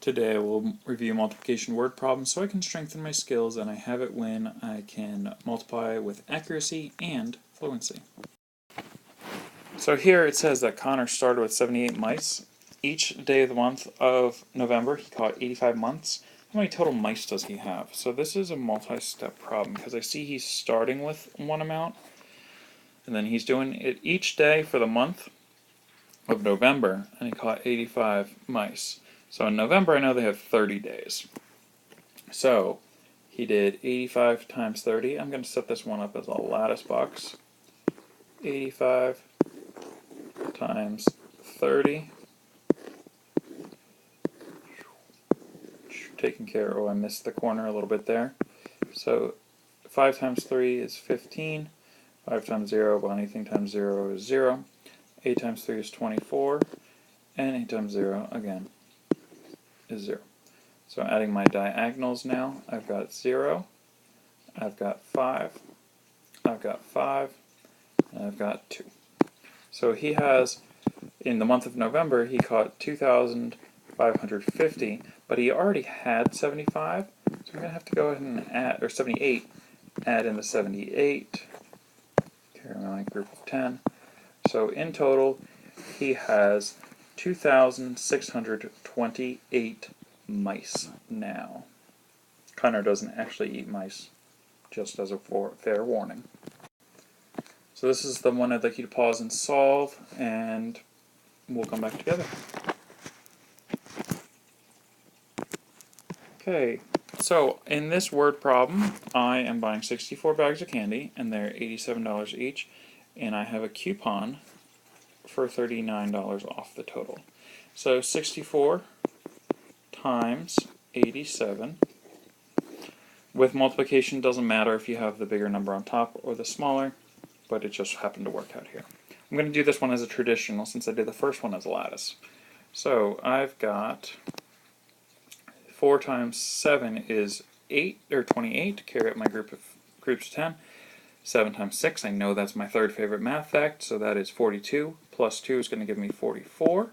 Today we'll review multiplication word problems so I can strengthen my skills and I have it when I can multiply with accuracy and fluency. So here it says that Connor started with 78 mice. Each day of the month of November he caught 85 months. How many total mice does he have? So this is a multi-step problem because I see he's starting with one amount and then he's doing it each day for the month of November and he caught 85 mice. So in November I know they have 30 days. So he did 85 times 30. I'm going to set this one up as a lattice box. 85 times 30. Taking care, oh I missed the corner a little bit there. So 5 times 3 is 15. 5 times 0, well anything times 0 is 0. 8 times 3 is 24. And 8 times 0 again is 0. So adding my diagonals now, I've got 0, I've got 5, I've got 5, and I've got 2. So he has, in the month of November, he caught 2,550, but he already had 75, so I'm going to have to go ahead and add, or 78, add in the 78, carry my group of 10. So in total, he has 2,628 mice now. Connor doesn't actually eat mice, just as a fair warning. So this is the one I'd like you to pause and solve, and we'll come back together. Okay, so in this word problem, I am buying 64 bags of candy, and they're $87 each, and I have a coupon for $39 off the total. So 64 times 87. With multiplication, doesn't matter if you have the bigger number on top or the smaller, but it just happened to work out here. I'm going to do this one as a traditional since I did the first one as a lattice. So I've got 4 times 7 is 8 or 28. Carry up my groups of 10. 7 times 6, I know that's my third favorite math fact, so that is 42. Plus 2 is going to give me 44.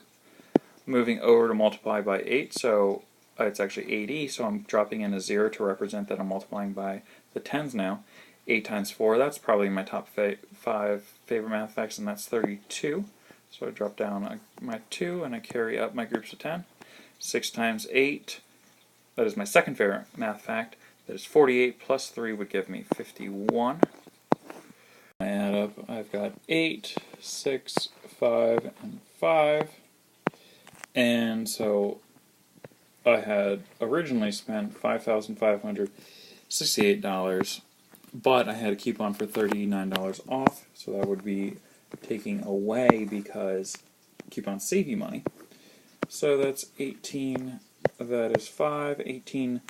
Moving over to multiply by 8, so it's actually 80, so I'm dropping in a 0 to represent that I'm multiplying by the tens now. 8 times 4, that's probably my top 5 favorite math facts, and that's 32. So I drop down my 2, and I carry up my groups of 10. 6 times 8, that is my second favorite math fact. That is 48 plus 3 would give me 51. I add up, I've got 8, 6, 5, and 5. And so I had originally spent $5,568, but I had a coupon for $39 off, so that would be taking away because coupons save you money. So that's 18, that is 5, 18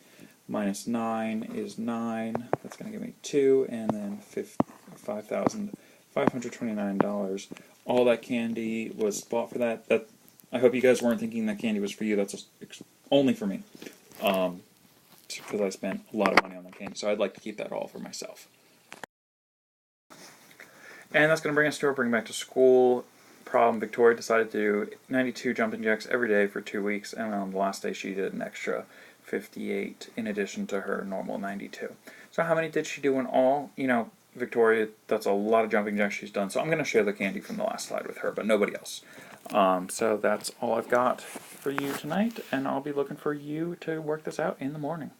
minus 9 is 9, that's going to give me 2, and then $5,529. All that candy was bought for that. I hope you guys weren't thinking that candy was for you. That's only for me, because I spent a lot of money on that candy, so I'd like to keep that all for myself. And that's going to bring us to our Bring Back to School problem. Victoria decided to do 92 jumping jacks every day for 2 weeks, and on the last day she did an extra 58 in addition to her normal 92. So how many did she do in all? You know, Victoria, that's a lot of jumping jacks she's done, so I'm going to share the candy from the last slide with her, but nobody else. So that's all I've got for you tonight, and I'll be looking for you to work this out in the morning.